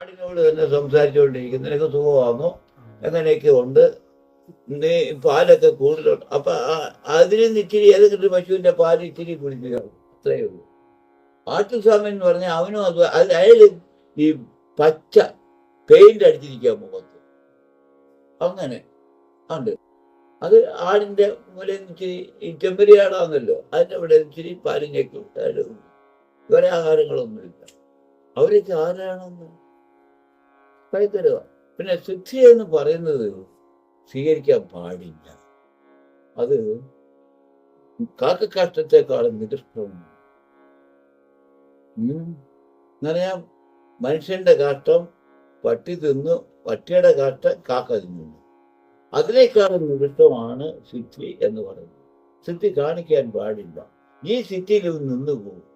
ആടിനോട് തന്നെ സംസാരിച്ചുകൊണ്ടിരിക്കും, നിനക്ക് സുഖമാണോ, അങ്ങനെയൊക്കെ ഉണ്ട്, നീ പാലൊക്കെ കൂടുതലുണ്ട്. അപ്പൊ അതിൽ നിന്ന് ഇച്ചിരി ഏതെങ്കിലും പശുവിന്റെ പാല് ഇച്ചിരി കുടിക്കുക, അത്രയേ ഉള്ളൂ. ആട്ടുസ്വാമി എന്ന് പറഞ്ഞാൽ അവനും അത് അയാൾ ഈ പച്ച പെയിന്റ് അടിച്ചിരിക്കുക മുഖത്ത്, അങ്ങനെ ഉണ്ട്. അത് ആടിന്റെ മൂലം ഇച്ചിരി ഈ ചെമ്പരിയാടാന്നല്ലോ, അതിന്റെ ഇവിടെ ഇച്ചിരി പാലിഞ്ഞേക്ക് വിട്ടാലും വേറെ ആഹാരങ്ങളൊന്നുമില്ല. അവരൊക്കെ ആരാണെന്ന് ഭയങ്കര. പിന്നെ സിദ്ധി എന്ന് പറയുന്നത് സ്വീകരിക്കാൻ പാടില്ല. അത് കാക്കക്കാഷ്ടത്തെക്കാളും നികൃഷ്ടമാണ്. എന്നറിയാം, മനുഷ്യന്റെ കാഷ്ടം പട്ടി തിന്നു, പട്ടിയുടെ കാഷ്ടം കാക്ക തിന്നു. അതിനേക്കാളും നികൃഷ്ടമാണ് സിദ്ധി എന്ന് പറയുന്നത്. സിദ്ധി കാണിക്കാൻ പാടില്ല. ഈ സിദ്ധിയിൽ നിന്ന് പോകും.